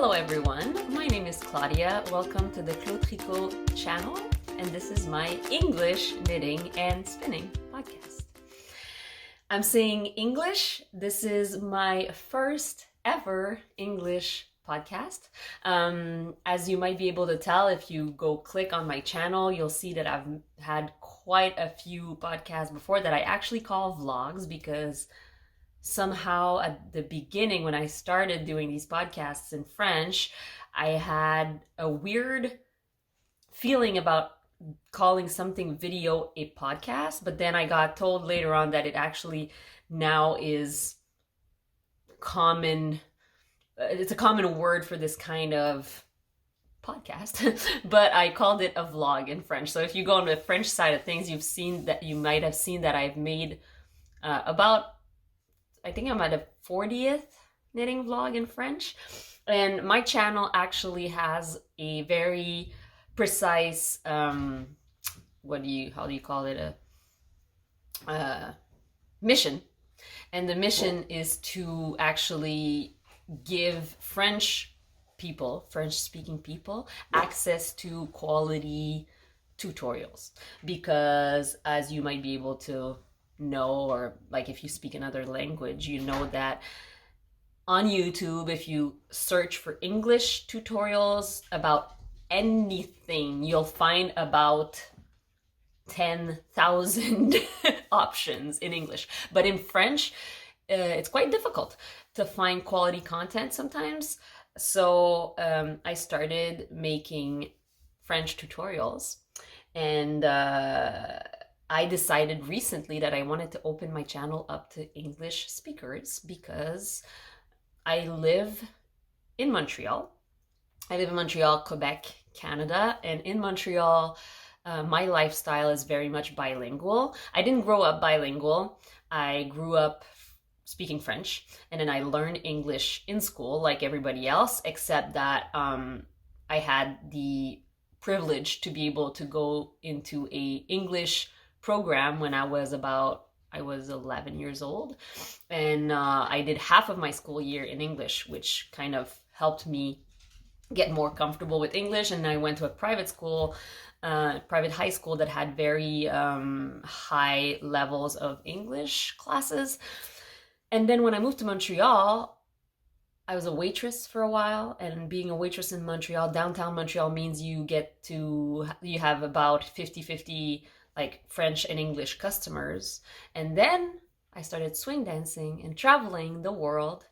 Hello everyone, my name is Claudia. Welcome to the Claude Tricot channel, and this is my English knitting and spinning podcast. I'm saying English. This is my first ever English podcast. As you might be able to tell, if you go click on my channel, you'll see that I've had quite a few podcasts before that I actually call vlogs, because somehow at the beginning when I started doing these podcasts in French, I had a weird feeling about calling something video a podcast, but then I got told later on that it actually now is common. It's a common word for this kind of podcast, but I called it a vlog in French. So if you go on the French side of things, you might have seen that I've made I think I'm at a 40th knitting vlog in French. And my channel actually has a very precise, how do you call it? A mission. And the mission is to actually give French speaking people, access to quality tutorials. Because as you might be able to know, or like if you speak another language, you know that on YouTube, if you search for English tutorials about anything, you'll find about 10,000 options in English. But in French, it's quite difficult to find quality content sometimes. So I started making French tutorials, and I decided recently that I wanted to open my channel up to English speakers, because I live in Montreal. I live in Montreal, Quebec, Canada, and in Montreal, my lifestyle is very much bilingual. I didn't grow up bilingual. I grew up speaking French, and then I learned English in school like everybody else, except that I had the privilege to be able to go into a English program when I was 11 years old, and I did half of my school year in English, which kind of helped me get more comfortable with English. And I went to a private high school that had very high levels of English classes. And then when I moved to Montreal, I was a waitress for a while, and being a waitress in Montreal, downtown Montreal, means you have about 50-50 like French and English customers. And then I started swing dancing and traveling the world,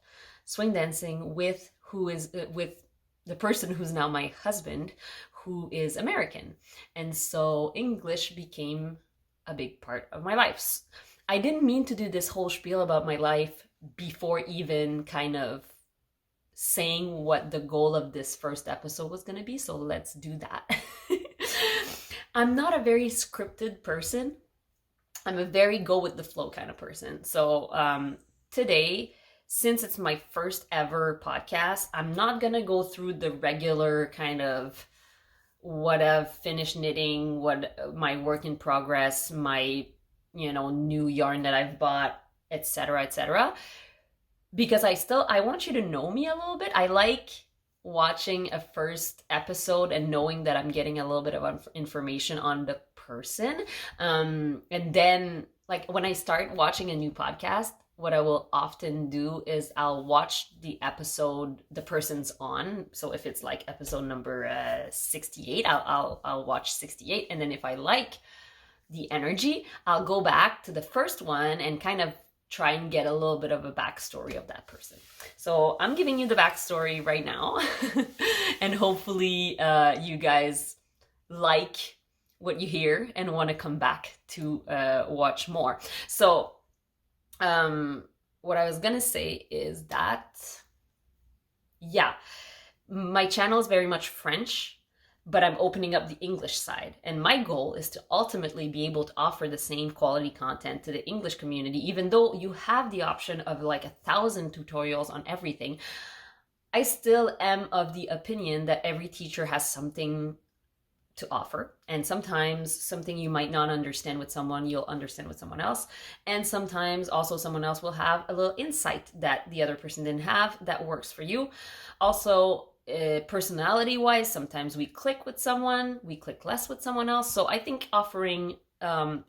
swing dancing with the person who's now my husband, who is American. And so English became a big part of my life. I didn't mean to do this whole spiel about my life before even kind of saying what the goal of this first episode was going to be, so let's do that. I'm not a very scripted person. I'm a very go with the flow kind of person. So today, since it's my first ever podcast, I'm not gonna go through the regular kind of what I've finished knitting, what my work in progress, my new yarn that I've bought, etc., etc. Because I want you to know me a little bit. I like watching a first episode and knowing that I'm getting a little bit of information on the person. And then, like, when I start watching a new podcast, what I will often do is I'll watch the episode the person's on. So if it's like episode number 68, I'll watch 68. And then if I like the energy, I'll go back to the first one and kind of try and get a little bit of a backstory of that person. So I'm giving you the backstory right now, and hopefully you guys like what you hear and want to come back to watch more. So what I was gonna say is that, yeah, my channel is very much French, but I'm opening up the English side. And my goal is to ultimately be able to offer the same quality content to the English community. Even though you have the option of like 1,000 tutorials on everything, I still am of the opinion that every teacher has something to offer. And sometimes something you might not understand with someone, you'll understand with someone else. And sometimes also someone else will have a little insight that the other person didn't have that works for you. Also, personality wise, sometimes we click with someone, we click less with someone else. So I think offering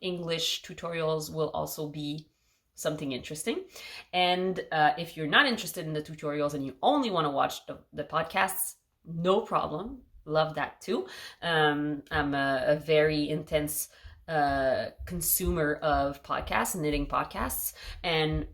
English tutorials will also be something interesting. And if you're not interested in the tutorials and you only want to watch the podcasts, no problem. Love that too. I'm a very intense consumer of podcasts, knitting podcasts. And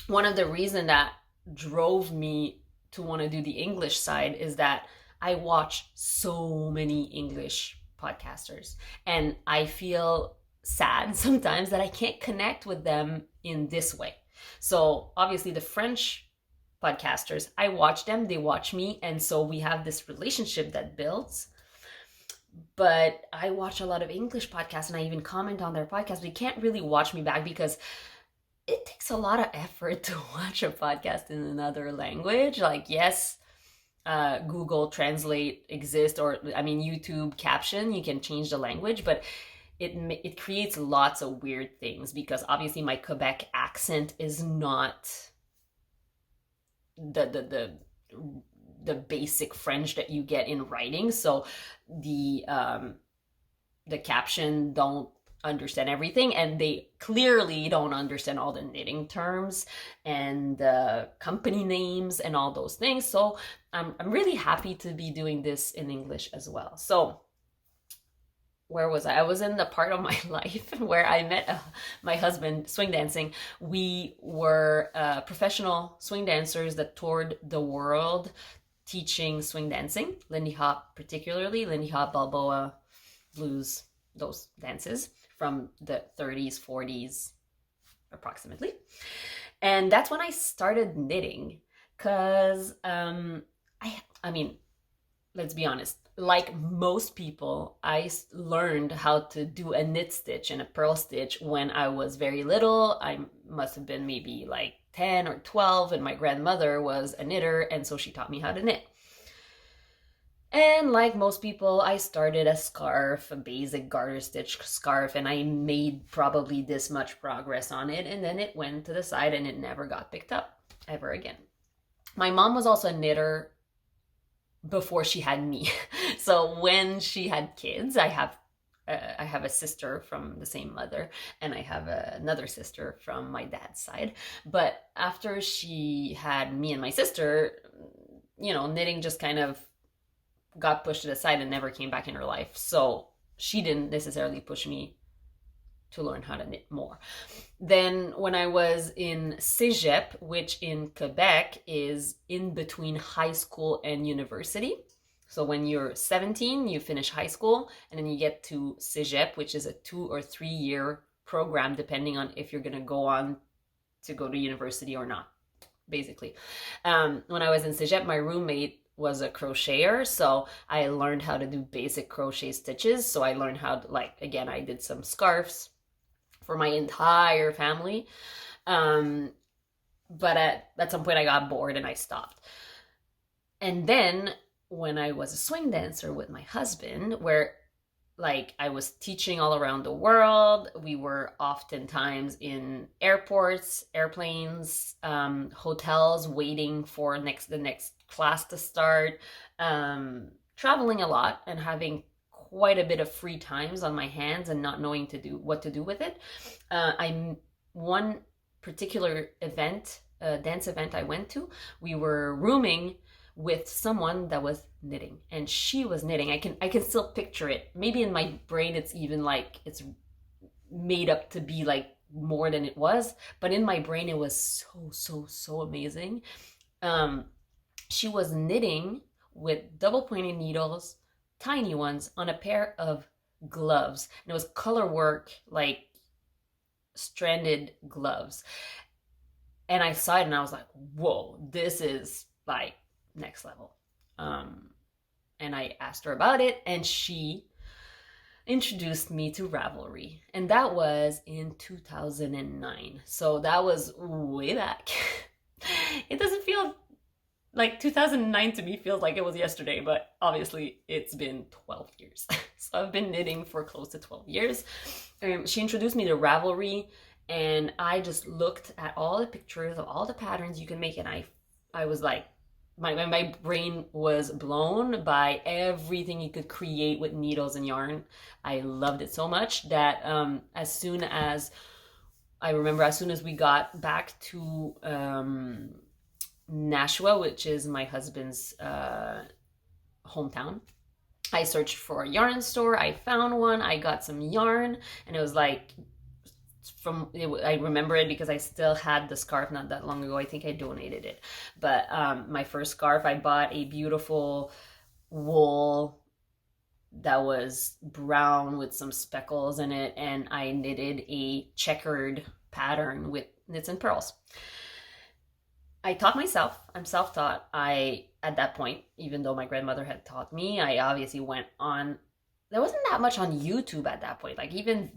one of the reasons that drove me to want to do the English side is that I watch so many English podcasters, and I feel sad sometimes that I can't connect with them in this way. So obviously the French podcasters, I watch them, they watch me, and so we have this relationship that builds. But I watch a lot of English podcasts and I even comment on their podcasts, but you can't really watch me back because it takes a lot of effort to watch a podcast in another language. Like, yes, Google Translate exists, or I mean YouTube Caption, you can change the language, but it creates lots of weird things because obviously my Quebec accent is not the basic French that you get in writing. So the caption don't understand everything, and they clearly don't understand all the knitting terms and company names and all those things. So I'm really happy to be doing this in English as well. So where was I? I was in the part of my life where I met my husband swing dancing. We were professional swing dancers that toured the world teaching swing dancing, Lindy Hop particularly, Lindy Hop, Balboa, blues, those dances from the 30s, 40s, approximately. And that's when I started knitting, because I mean, let's be honest, like most people, I learned how to do a knit stitch and a purl stitch when I was very little. I must have been maybe like 10 or 12, and my grandmother was a knitter, and so she taught me how to knit. And like most people, I started a scarf, a basic garter stitch scarf, and I made probably this much progress on it, and then it went to the side and it never got picked up ever again. My mom was also a knitter before she had me. So when she had kids, I have a sister from the same mother, and I have another sister from my dad's side. But after she had me and my sister, you know, knitting just kind of got pushed to the side and never came back in her life. So she didn't necessarily push me to learn how to knit more. Then when I was in Cégep, which in Quebec is in between high school and university. So when you're 17, you finish high school, and then you get to Cégep, which is a 2 or 3 year program, depending on if you're going to go on to go to university or not, basically. When I was in Cégep, my roommate was a crocheter, so I learned how to do basic crochet stitches. So I learned how to, like, again, I did some scarves for my entire family. But at some point I got bored and I stopped. And then when I was a swing dancer with my husband, where like I was teaching all around the world, we were oftentimes in airports, airplanes, hotels, waiting for the next class to start, traveling a lot and having quite a bit of free times on my hands and not knowing what to do with it. One particular event, dance event I went to, we were rooming with someone that was knitting, and she was knitting. I can still picture it. Maybe in my brain it's even like it's made up to be like more than it was, but in my brain it was so amazing. She was knitting with double pointed needles, tiny ones, on a pair of gloves, and it was color work, like stranded gloves. And I saw it and I was like, whoa, this is like next level. And I asked her about it, and she introduced me to Ravelry, and that was in 2009. So that was way back. It doesn't feel like 2009 to me, feels like it was yesterday, but obviously it's been 12 years. So I've been knitting for close to 12 years. She introduced me to Ravelry, and I just looked at all the pictures of all the patterns you can make, and I was like my brain was blown by everything you could create with needles and yarn. I loved it so much that as soon as we got back to Nashua, which is my husband's hometown, I searched for a yarn store. I found one. I got some yarn, and it was like I remember it because I still had the scarf not that long ago. I think I donated it, but my first scarf, I bought a beautiful wool that was brown with some speckles in it, and I knitted a checkered pattern with knits and pearls. I taught myself. I'm self-taught. At that point, even though my grandmother had taught me, I obviously went on. There wasn't that much on YouTube at that point. Like even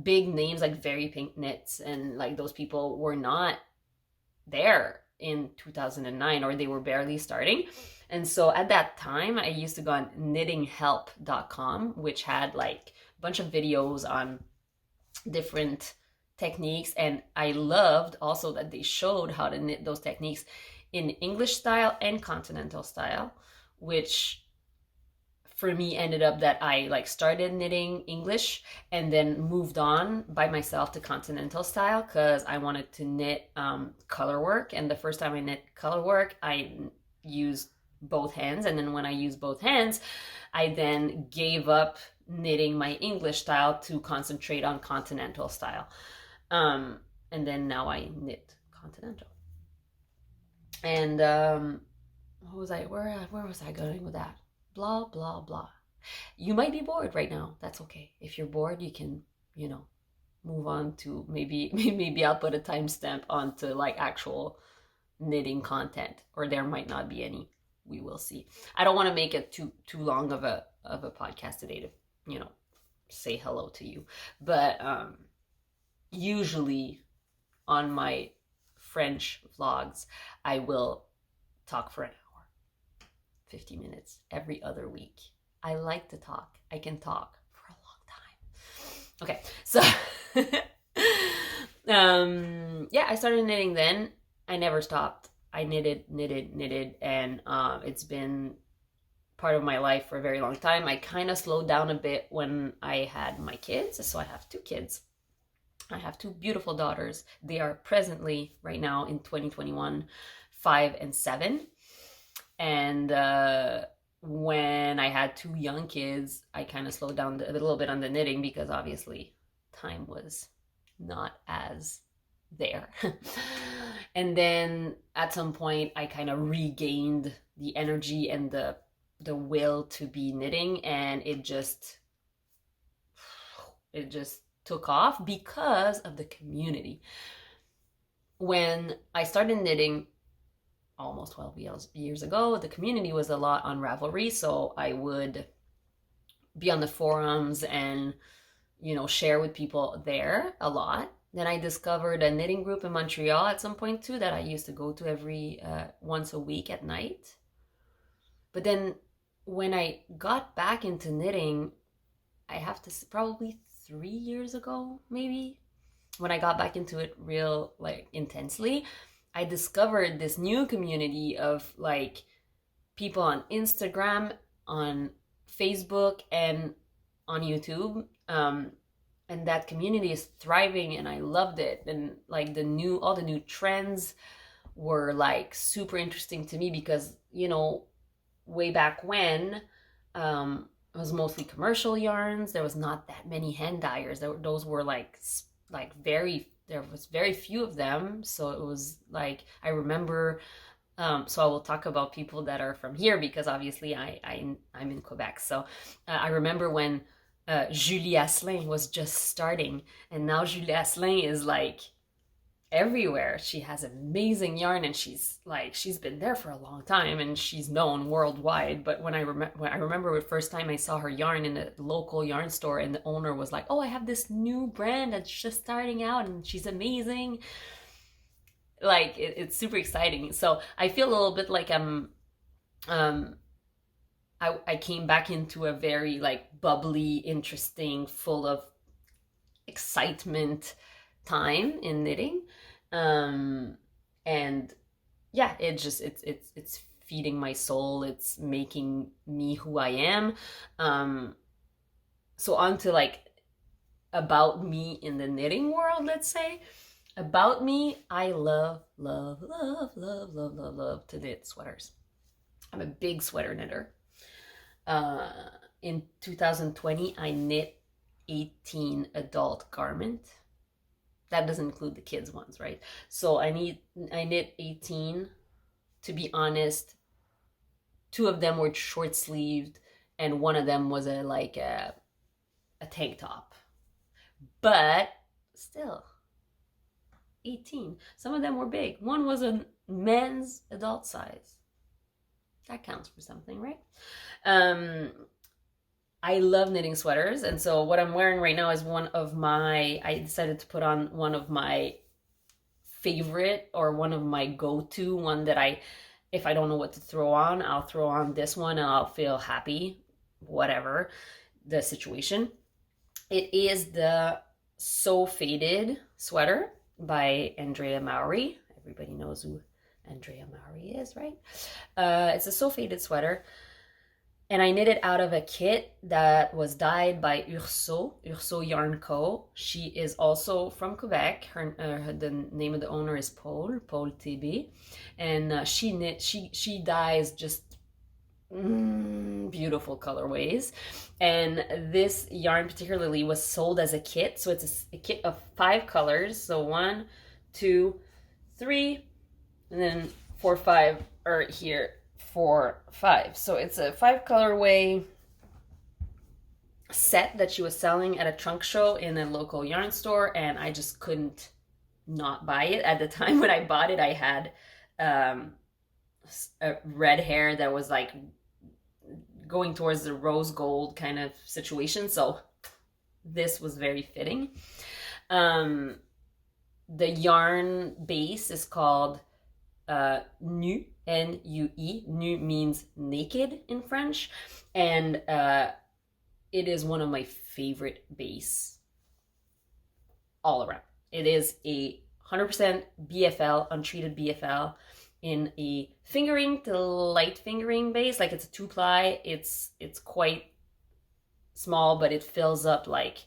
big names like Very Pink Knits and like those people were not there in 2009, or they were barely starting. And so at that time, I used to go on knittinghelp.com, which had like a bunch of videos on different techniques, and I loved also that they showed how to knit those techniques in English style and continental style, which for me ended up that I like started knitting English and then moved on by myself to continental style because I wanted to knit color work. And the first time I knit color work, I used both hands, and then when I used both hands, I then gave up knitting my English style to concentrate on continental style. And then now I knit continental. And what was I? Where was I going with that? Blah blah blah. You might be bored right now. That's okay. If you're bored, you can, move on to maybe I'll put a timestamp onto like actual knitting content, or there might not be any. We will see. I don't want to make it too long of a podcast today to say hello to you, but usually on my French vlogs, I will talk for an hour, 50 minutes every other week. I like to talk. I can talk for a long time. Okay, so yeah, I started knitting then. I never stopped. I knitted, and it's been part of my life for a very long time. I kind of slowed down a bit when I had my kids. So I have 2 kids. I have 2 beautiful daughters. They are presently, right now in 2021, 5 and 7. And when I had 2 young kids, I kind of slowed down a little bit on the knitting because obviously time was not as there. And then at some point, I kind of regained the energy and the will to be knitting, and it just took off because of the community. When I started knitting almost 12 years ago, the community was a lot on Ravelry, so I would be on the forums and share with people there a lot. Then I discovered a knitting group in Montreal at some point too that I used to go to every once a week at night. But then when I got back into knitting, I have to probably 3 years ago, maybe, when I got back into it real intensely, I discovered this new community of people on Instagram, on Facebook, and on YouTube. And that community is thriving, and I loved it. And all the new trends were super interesting to me because way back when it was mostly commercial yarns. There was not that many hand dyers. Those were there was very few of them. So it was I remember. So I will talk about people that are from here because obviously I'm in Quebec. So I remember when Julie Asselin was just starting, and now Julie Asselin is everywhere. She has amazing yarn, and she's been there for a long time, and she's known worldwide. But when I remember the first time I saw her yarn in a local yarn store, and the owner was like, "Oh, I have this new brand that's just starting out, and she's amazing." It's super exciting. So I feel a little bit like I came back into a very bubbly, interesting, full of excitement time in knitting. And yeah, it's feeding my soul. It's making me who I am. So on to like about me in the knitting world, let's say. About me, I love, love, love, love, love, love, love to knit sweaters. I'm a big sweater knitter. In 2020, I knit 18 adult garment. That doesn't include the kids ones, right? So I knit 18. To be honest, 2 of them were short sleeved, and one of them was a tank top. But still, 18. Some of them were big. One was a men's adult size. That counts for something, right? I love knitting sweaters, and so what I'm wearing right now is I decided to put on one of my favorite, or one of my go-to, one that if I don't know what to throw on, I'll throw on this one and I'll feel happy, whatever the situation. It is the So Faded sweater by Andrea Mowry. Everybody knows who Andrea Mowry is, right? It's a So Faded sweater. And I knit it out of a kit that was dyed by Urso Yarn Co. She is also from Quebec. The name of the owner is Paul TB. And she dyes just beautiful colorways. And this yarn particularly was sold as a kit. So it's a kit of 5 colors. So 1, 2, 3, and then 4, 5 are here. 4, 5. So it's a 5 colorway set that she was selling at a trunk show in a local yarn store, and I just couldn't not buy it. At the time when I bought it, I had a red hair that was like going towards the rose gold kind of situation, so this was very fitting. The yarn base is called Nu, N-U-E. Nu means naked in French, and it is one of my favorite base all around. It is a 100% BFL, untreated BFL, in a fingering to light fingering base. Like, it's a 2-ply. It's quite small, but it fills up like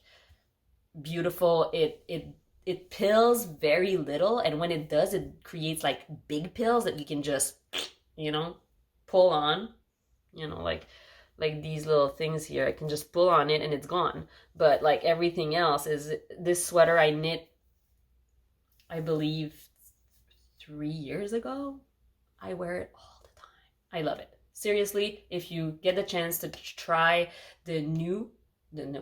beautiful. It pills very little, and when it does, it creates like big pills that you can just, pull on, like these little things here. I can just pull on it and it's gone. But like everything else is, this sweater I knit, I believe 3 years ago. I wear it all the time. I love it. Seriously, if you get the chance to try the Nu, it's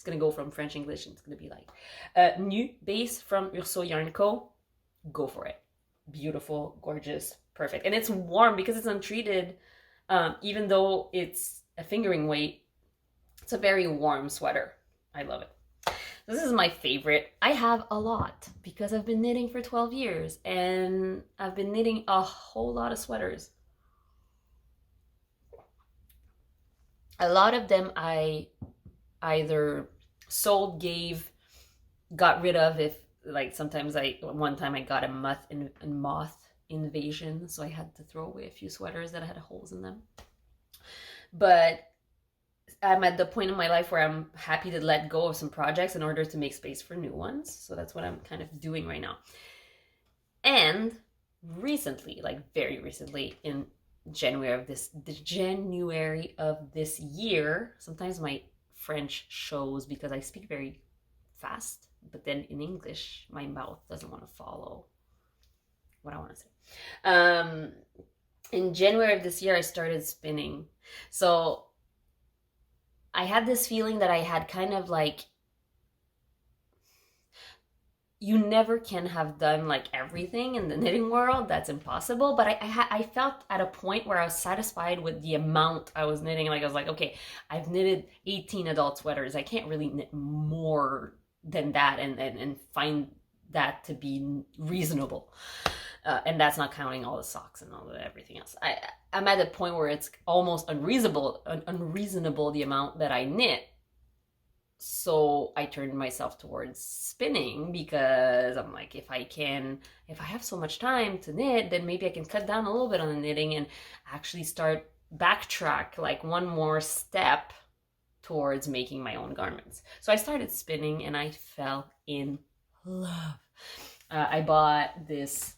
gonna go from French English, and it's gonna be like Nu base from Urso Yarn Co. Go for it. Beautiful, gorgeous, perfect. And it's warm because it's untreated. Even though it's a fingering weight, it's a very warm sweater. I love it. This is my favorite. I have a lot because I've been knitting for 12 years, and I've been knitting a whole lot of sweaters. A lot of them I either sold, gave, got rid of. If like sometimes one time I got a moth invasion, so I had to throw away a few sweaters that had holes in them. But I'm at the point in my life where I'm happy to let go of some projects in order to make space for new ones. So that's what I'm kind of doing right now. And recently, like very recently, in January of this year, sometimes my French shows because I speak very fast, but then in English, my mouth doesn't want to follow what I want to say. In January of this year, I started spinning. So I had this feeling that I had kind of like, you never can have done like everything in the knitting world. That's impossible. But I felt at a point where I was satisfied with the amount I was knitting. Like I was like, okay, I've knitted 18 adult sweaters. I can't really knit more than that and find that to be reasonable. And that's not counting all the socks and all the everything else. I'm at a point where it's almost unreasonable the amount that I knit. So I turned myself towards spinning because I'm like, if I have so much time to knit, then maybe I can cut down a little bit on the knitting and actually start backtrack like one more step towards making my own garments. So I started spinning and I fell in love. I bought this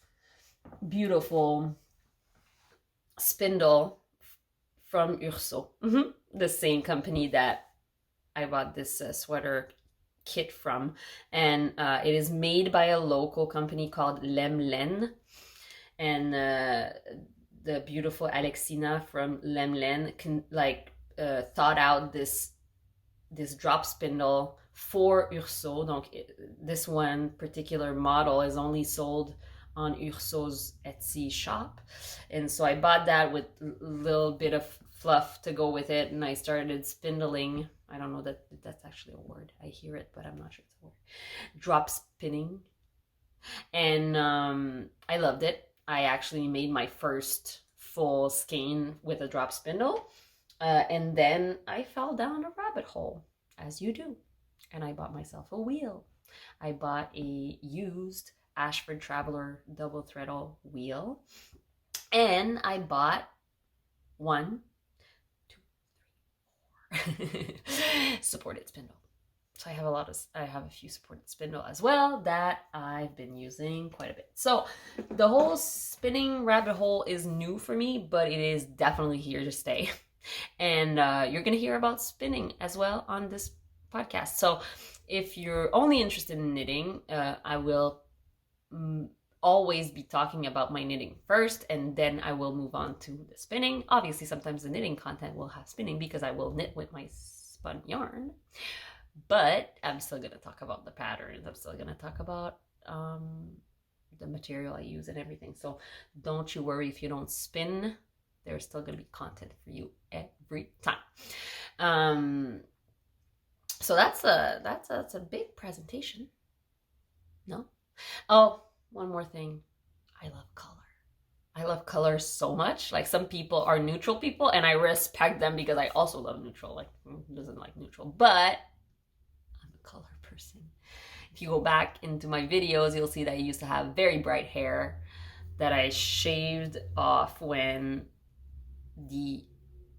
beautiful spindle from Urso, the same company that I bought this sweater kit from, and it is made by a local company called Lemlen, and the beautiful Alexina from Lemlen thought out this drop spindle for Urso. Donc this one particular model is only sold on Urso's Etsy shop, and so I bought that with a little bit of fluff to go with it, and I started spindling. I don't know that that's actually a word. I hear it, but I'm not sure it's a word. Drop spinning, and I loved it. I actually made my first full skein with a drop spindle, and then I fell down a rabbit hole, as you do, and I bought myself a wheel. I bought a used Ashford Traveler double threadle wheel, and I bought 1, 2, 3, 4 supported spindle. So I have a few supported spindle as well that I've been using quite a bit. So the whole spinning rabbit hole is new for me, but it is definitely here to stay. And you're gonna hear about spinning as well on this podcast. So if you're only interested in knitting, I will always be talking about my knitting first, and then I will move on to the spinning. Obviously, sometimes the knitting content will have spinning because I will knit with my spun yarn, but I'm still going to talk about the patterns. I'm still going to talk about the material I use and everything. So don't you worry if you don't spin. There's still going to be content for you every time. So that's a big presentation. No? Oh, one more thing. I love color. I love color so much. Like, some people are neutral people, and I respect them because I also love neutral. Like, who doesn't like neutral? But I'm a color person. If you go back into my videos, you'll see that I used to have very bright hair that I shaved off when the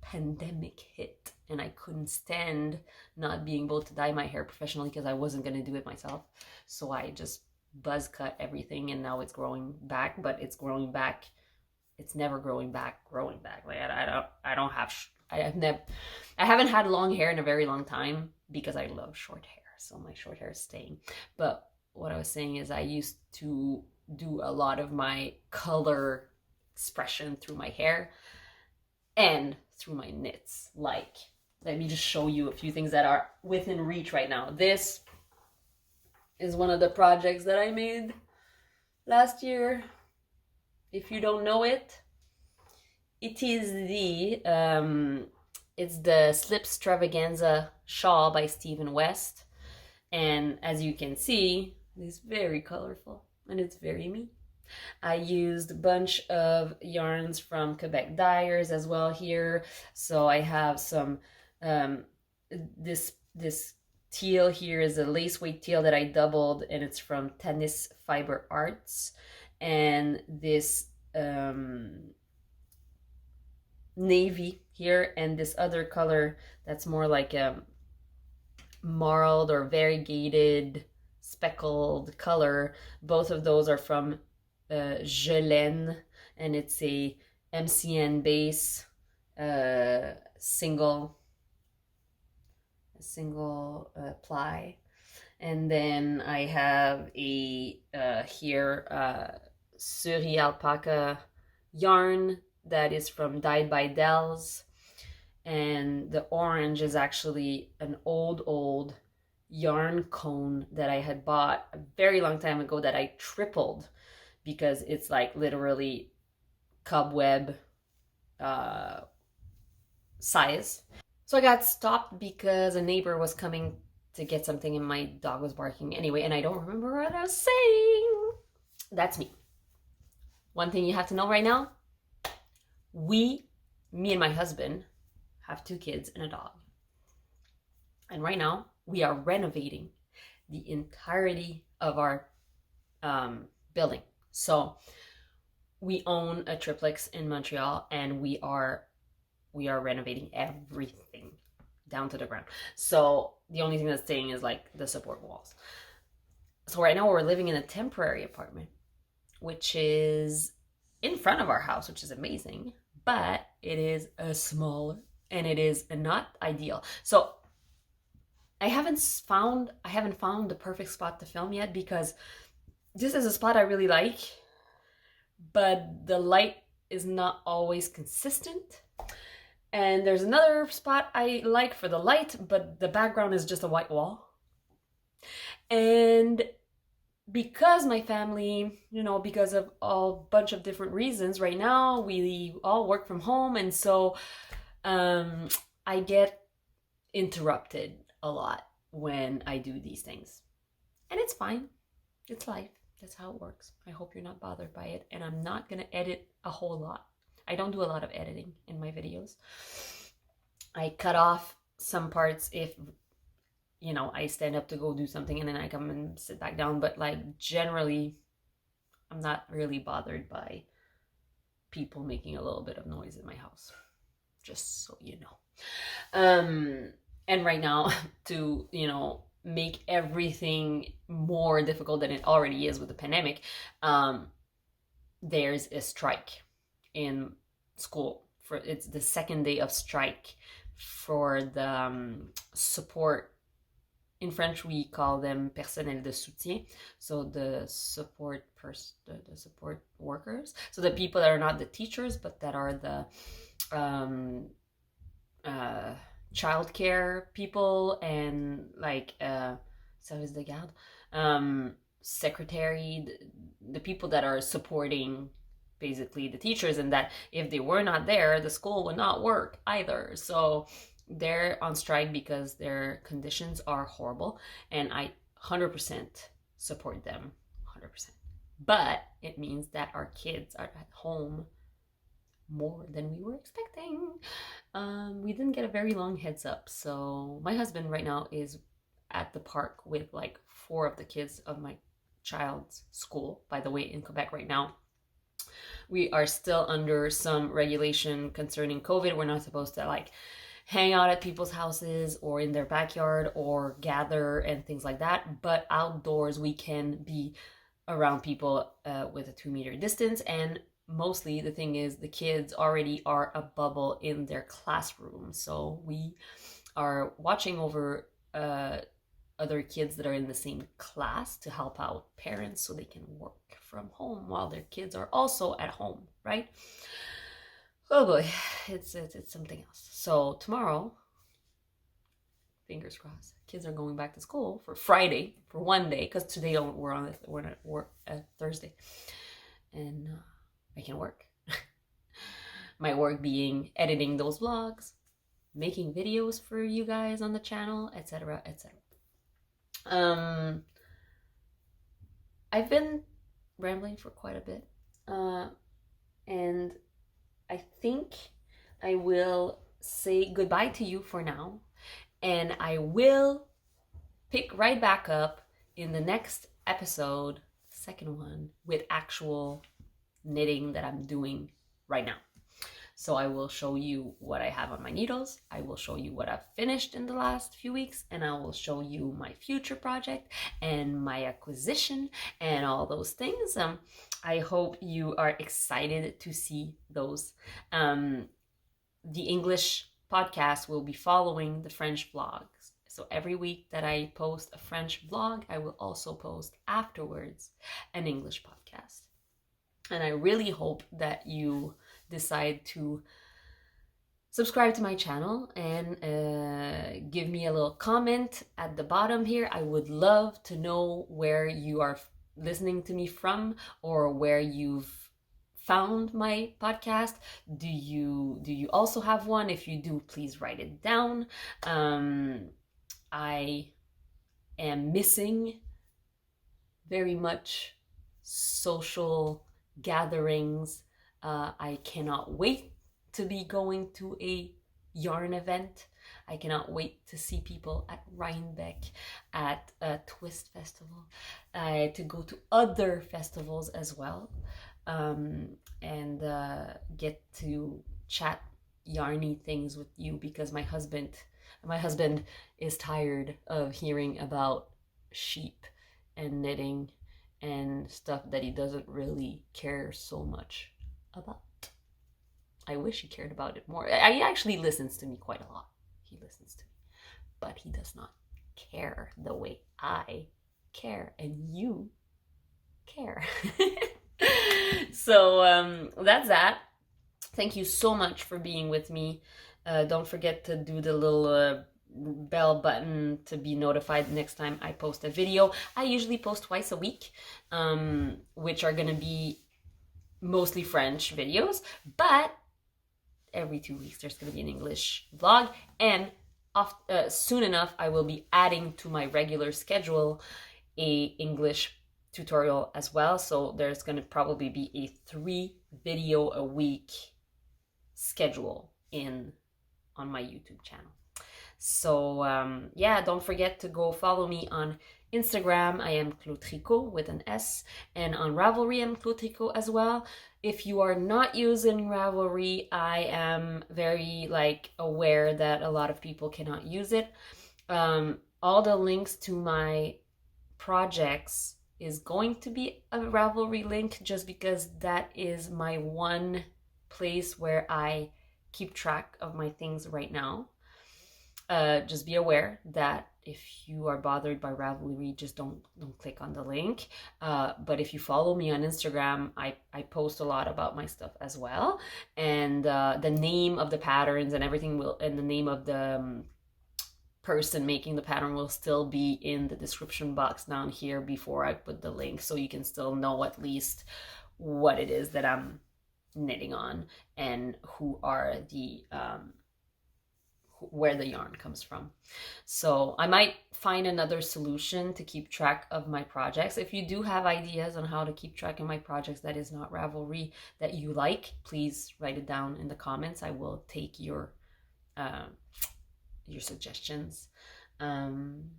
pandemic hit, and I couldn't stand not being able to dye my hair professionally because I wasn't going to do it myself. So I just buzz cut everything, and now it's growing back, but it's growing back. It's never growing back. Like, I haven't had long hair in a very long time because I love short hair. So my short hair is staying. But what I was saying is I used to do a lot of my color expression through my hair and through my knits. Like, let me just show you a few things that are within reach right now. This is one of the projects that I made last year. If you don't know it, it is it's the Slip Stravaganza shawl by Stephen West. And as you can see, it's very colorful and it's very me. I used a bunch of yarns from Quebec Dyers as well here. So I have some, this teal here is a lace weight teal that I doubled, and it's from Tennis Fiber Arts. And this navy here, and this other color that's more like a marled or variegated speckled color. Both of those are from Gelaine, and it's a MCN base, single ply. And then I have a here Suri alpaca yarn that is from Dyed by Dells, and the orange is actually an old yarn cone that I had bought a very long time ago that I tripled because it's like literally cobweb size. So I got stopped because a neighbor was coming to get something and my dog was barking anyway, and I don't remember what I was saying. That's me. One thing you have to know right now, me and my husband have 2 kids and a dog. And right now, we are renovating the entirety of our building. So we own a triplex in Montreal, and we are renovating everything down to the ground. So the only thing that's staying is like the support walls. So right now we're living in a temporary apartment, which is in front of our house, which is amazing, but it is a smaller, and it is not ideal. So I haven't found the perfect spot to film yet, because this is a spot I really like, but the light is not always consistent. And there's another spot I like for the light, but the background is just a white wall. And because my family, because of a bunch of different reasons, right now we all work from home, and so I get interrupted a lot when I do these things. And it's fine. It's life. That's how it works. I hope you're not bothered by it. And I'm not going to edit a whole lot. I don't do a lot of editing in my videos. I cut off some parts if, I stand up to go do something and then I come and sit back down. But like generally, I'm not really bothered by people making a little bit of noise in my house. Just so you know. And right now, to, make everything more difficult than it already is with the pandemic, there's a strike in school. It's the second day of strike for the support. In French, we call them personnel de soutien, so the support workers. So the people that are not the teachers, but that are the childcare people, and like service de garde, secretary, the people that are supporting basically the teachers, and that if they were not there, the school would not work either. So they're on strike because their conditions are horrible, and I 100% support them, 100%. But it means that our kids are at home more than we were expecting. We didn't get a very long heads up. So my husband right now is at the park with like 4 of the kids of my child's school. By the way, in Quebec right now, we are still under some regulation concerning COVID. We're not supposed to like hang out at people's houses or in their backyard or gather and things like that. But outdoors, we can be around people with a 2-meter distance. And mostly the thing is, the kids already are a bubble in their classroom. So we are watching over other kids that are in the same class to help out parents so they can work from home while their kids are also at home, right? Oh boy, it's something else. So tomorrow, fingers crossed, kids are going back to school for Friday for one day, because today we're at work Thursday, and I can work. My work being editing those vlogs, making videos for you guys on the channel, etc., etc. I've been rambling for quite a bit, and I think I will say goodbye to you for now, and I will pick right back up in the next episode, second one, with actual knitting that I'm doing right now. So I will show you what I have on my needles. I will show you what I've finished in the last few weeks, and I will show you my future project and my acquisition and all those things. I hope you are excited to see those. The English podcast will be following the French vlogs. So every week that I post a French vlog, I will also post afterwards an English podcast. And I really hope that you decide to subscribe to my channel and give me a little comment at the bottom here. I would love to know where you are listening to me from, or where you've found my podcast. Do you also have one? If you do, please write it down. I am missing very much social gatherings. I cannot wait to be going to a yarn event. I cannot wait to see people at Rhinebeck, at a Twist Festival, to go to other festivals as well, and get to chat yarny things with you, because my husband is tired of hearing about sheep and knitting and stuff that he doesn't really care so much about. I wish he cared about it more. He actually listens to me quite a lot. He listens to me, but he does not care the way I care, and you care. So that's that. Thank you so much for being with me. Don't forget to do the little bell button to be notified next time I post a video. I usually post twice a week, which are going to be mostly French videos, but every 2 weeks there's going to be an English vlog, and soon enough I will be adding to my regular schedule a English tutorial as well. So there's going to probably be a 3 video a week schedule on my YouTube channel. So yeah, don't forget to go follow me on Instagram. I am Clo Tricot with an S, and on Ravelry I'm Clo Tricot as well. If you are not using Ravelry, I am very aware that a lot of people cannot use it. All the links to my projects is going to be a Ravelry link, just because that is my one place where I keep track of my things right now. Just be aware that if you are bothered by Ravelry, just don't click on the link. But if you follow me on Instagram, I post a lot about my stuff as well, and the name of the patterns and everything and the name of the person making the pattern will still be in the description box down here before I put the link, so you can still know at least what it is that I'm knitting on and who are the where the yarn comes from. So I might find another solution to keep track of my projects. If you do have ideas on how to keep track of my projects that is not Ravelry that you like, please write it down in the comments. I will take your suggestions. And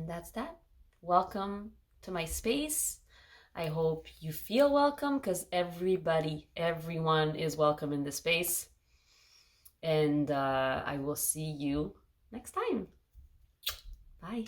that's that. Welcome to my space. I hope you feel welcome, because everyone is welcome in this space. And I will see you next time. Bye.